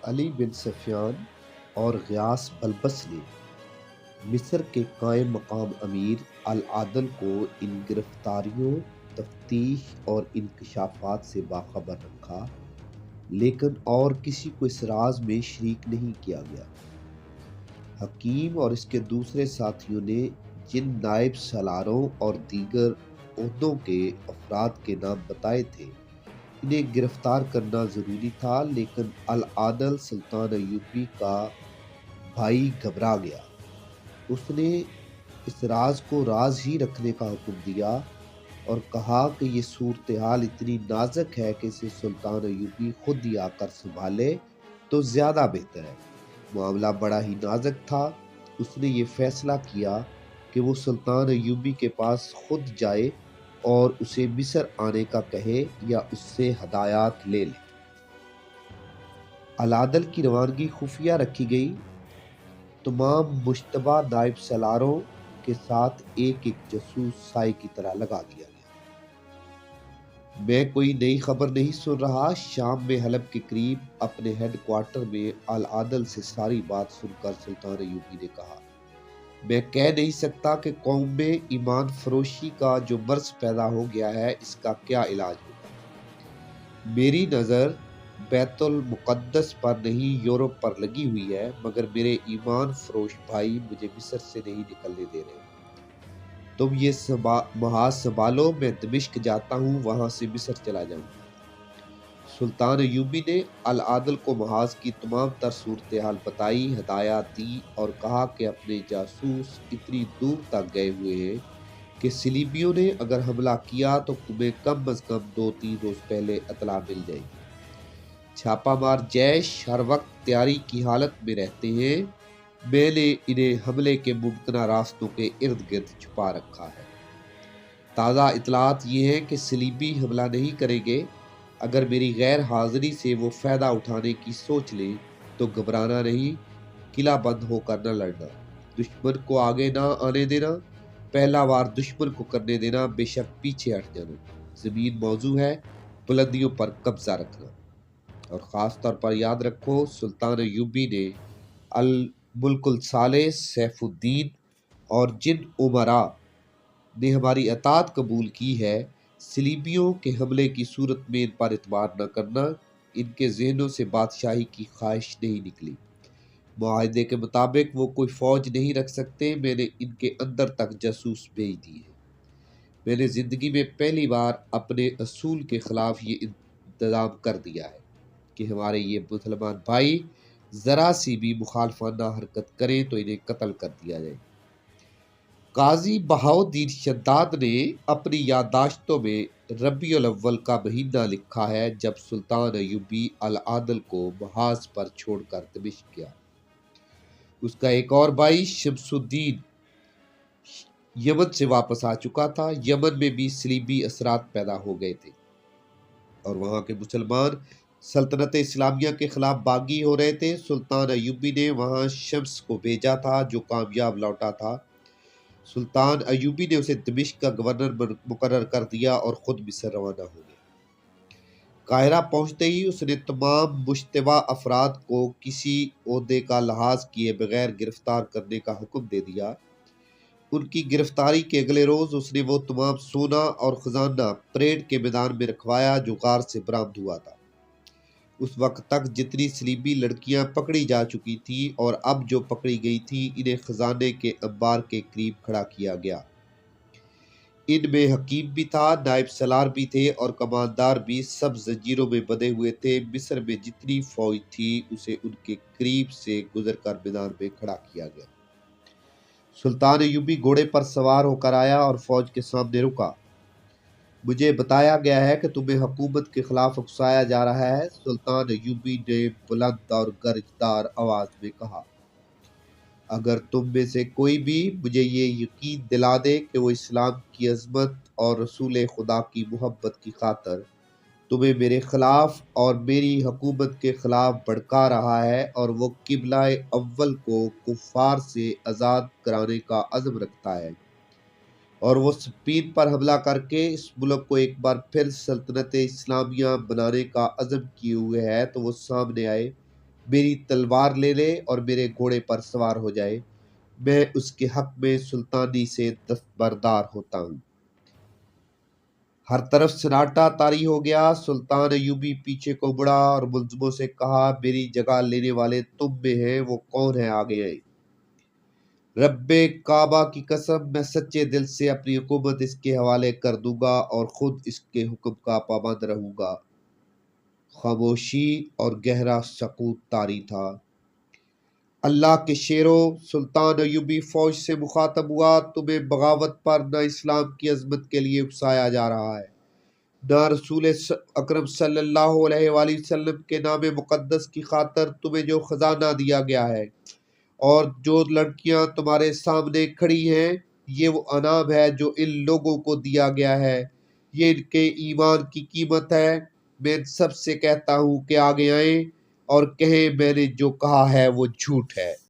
علی بن سفیان اور غیاث بلبس نے مصر کے قائم مقام امیر العدل کو ان گرفتاریوں، تفتیش اور انکشافات سے باخبر رکھا، لیکن اور کسی کو اس راز میں شریک نہیں کیا گیا۔ حکیم اور اس کے دوسرے ساتھیوں نے جن نائب سالاروں اور دیگر عہدوں کے افراد کے نام بتائے تھے، انہیں گرفتار کرنا ضروری تھا، لیکن العادل سلطان ایوبی کا بھائی گھبرا گیا۔ اس نے اس راز کو راز ہی رکھنے کا حکم دیا اور کہا کہ یہ صورتحال اتنی نازک ہے کہ اسے سلطان ایوبی خود ہی آ کر سنبھالے تو زیادہ بہتر ہے۔ معاملہ بڑا ہی نازک تھا۔ اس نے یہ فیصلہ کیا کہ وہ سلطان ایوبی کے پاس خود جائے اور اسے مصر آنے کا کہے یا اس سے ہدایات لے لے۔ العدل کی روانگی خفیہ رکھی گئی۔ تمام مشتبہ نائب سالاروں کے ساتھ ایک ایک جاسوس سائے کی طرح لگا دیا گیا۔ میں کوئی نئی خبر نہیں سن رہا۔ شام میں حلب کے قریب اپنے ہیڈ کوارٹر میں العدل سے ساری بات سن کر سلطان ایوبی نے کہا، میں کہہ نہیں سکتا کہ قوم میں ایمان فروشی کا جو مرض پیدا ہو گیا ہے اس کا کیا علاج ہوگا۔ میری نظر بیت المقدس پر نہیں یورپ پر لگی ہوئی ہے، مگر میرے ایمان فروش بھائی مجھے مصر سے نہیں نکلنے دے رہے۔ تم یہ محاذ سنبھالو، میں دمشق جاتا ہوں، وہاں سے مصر چلا جاؤں گا۔ سلطان ایوبی نے العدل کو محاذ کی تمام تر صورتحال بتائی، ہدایات دی اور کہا کہ اپنے جاسوس اتنی دور تک گئے ہوئے ہیں کہ صلیبیوں نے اگر حملہ کیا تو تمہیں کم از کم 2-3 روز پہلے اطلاع مل جائے گی۔ چھاپا مار جیش ہر وقت تیاری کی حالت میں رہتے ہیں۔ میں نے انہیں حملے کے ممکنہ راستوں کے ارد گرد چھپا رکھا ہے۔ تازہ اطلاعات یہ ہیں کہ صلیبی حملہ نہیں کریں گے۔ اگر میری غیر حاضری سے وہ فائدہ اٹھانے کی سوچ لیں تو گھبرانا نہیں، قلعہ بند ہو کر نہ لڑنا، دشمن کو آگے نہ آنے دینا، پہلا وار دشمن کو کرنے دینا، بے شک پیچھے ہٹ جانا، زمین موزوں ہے، بلندیوں پر قبضہ رکھنا۔ اور خاص طور پر یاد رکھو، سلطان ایوبی نے الملک الصالح سیف الدین اور جن امراء نے ہماری اطاعت قبول کی ہے، صلیبیوں کے حملے کی صورت میں ان پر اعتبار نہ کرنا۔ ان کے ذہنوں سے بادشاہی کی خواہش نہیں نکلی۔ معاہدے کے مطابق وہ کوئی فوج نہیں رکھ سکتے۔ میں نے ان کے اندر تک جاسوس بھیج دیے ہیں۔ میں نے زندگی میں پہلی بار اپنے اصول کے خلاف یہ انتظام کر دیا ہے کہ ہمارے یہ مسلمان بھائی ذرا سی بھی مخالفانہ حرکت کریں تو انہیں قتل کر دیا جائے۔ قاضی بہاؤالدین شداد نے اپنی یادداشتوں میں ربیع الاول کا مہینہ لکھا ہے جب سلطان ایوبی العدل کو محاذ پر چھوڑ کر دمشق گیا۔ اس کا ایک اور بھائی شمس الدین یمن سے واپس آ چکا تھا۔ یمن میں بھی صلیبی اثرات پیدا ہو گئے تھے اور وہاں کے مسلمان سلطنت اسلامیہ کے خلاف باغی ہو رہے تھے۔ سلطان ایوبی نے وہاں شمس کو بھیجا تھا جو کامیاب لوٹا تھا۔ سلطان ایوبی نے اسے دمشق کا گورنر مقرر کر دیا اور خود مصر روانہ ہو گیا۔ قاہرہ پہنچتے ہی اس نے تمام مشتبہ افراد کو کسی عہدے کا لحاظ کیے بغیر گرفتار کرنے کا حکم دے دیا۔ ان کی گرفتاری کے اگلے روز اس نے وہ تمام سونا اور خزانہ پریڈ کے میدان میں رکھوایا جو غار سے برآمد ہوا تھا۔ اس وقت تک جتنی صلیبی لڑکیاں پکڑی جا چکی تھیں اور اب جو پکڑی گئی تھیں، انہیں خزانے کے انبار کے قریب کھڑا کیا گیا۔ ان میں حکیم بھی تھا، نائب سالار بھی تھے اور کماندار بھی، سب زنجیروں میں بندھے ہوئے تھے۔ مصر میں جتنی فوج تھی اسے ان کے قریب سے گزر کر میدان میں کھڑا کیا گیا۔ سلطان ایوبی گھوڑے پر سوار ہو کر آیا اور فوج کے سامنے رکا۔ مجھے بتایا گیا ہے کہ تمہیں حکومت کے خلاف اکسایا جا رہا ہے، سلطان ایوبی نے بلند اور گرجدار آواز میں کہا۔ اگر تم میں سے کوئی بھی مجھے یہ یقین دلا دے کہ وہ اسلام کی عظمت اور رسول خدا کی محبت کی خاطر تمہیں میرے خلاف اور میری حکومت کے خلاف بھڑکا رہا ہے اور وہ قبلہ اول کو کفار سے آزاد کرانے کا عزم رکھتا ہے اور وہ اسپین پر حملہ کر کے اس ملک کو ایک بار پھر سلطنت اسلامیہ بنانے کا عزم کیے ہوئے ہے، تو وہ سامنے آئے، میری تلوار لے لے اور میرے گھوڑے پر سوار ہو جائے، میں اس کے حق میں سلطانی سے دستبردار ہوتا ہوں۔ ہر طرف سناٹا طاری ہو گیا۔ سلطان ایوبی پیچھے کو مڑا اور ملزموں سے کہا، میری جگہ لینے والے تم میں ہیں، وہ کون ہے آگے آئیں۔ رب کعبہ کی قسم، میں سچے دل سے اپنی حکومت اس کے حوالے کر دوں گا اور خود اس کے حکم کا پابند رہوں گا۔ خاموشی اور گہرا سکوت طاری تھا۔ اللہ کے شیروں، سلطان ایوبی فوج سے مخاطب ہوا، تمہیں بغاوت پر نہ اسلام کی عظمت کے لیے اکسایا جا رہا ہے، نہ رسول اکرم صلی اللہ علیہ وآلہ وسلم کے نام مقدس کی خاطر تمہیں جو خزانہ دیا گیا ہے، اور جو لڑکیاں تمہارے سامنے کھڑی ہیں، یہ وہ انعام ہے جو ان لوگوں کو دیا گیا ہے، یہ ان کے ایمان کی قیمت ہے۔ میں ان سب سے کہتا ہوں کہ آگے آئیں اور کہیں میں نے جو کہا ہے وہ جھوٹ ہے۔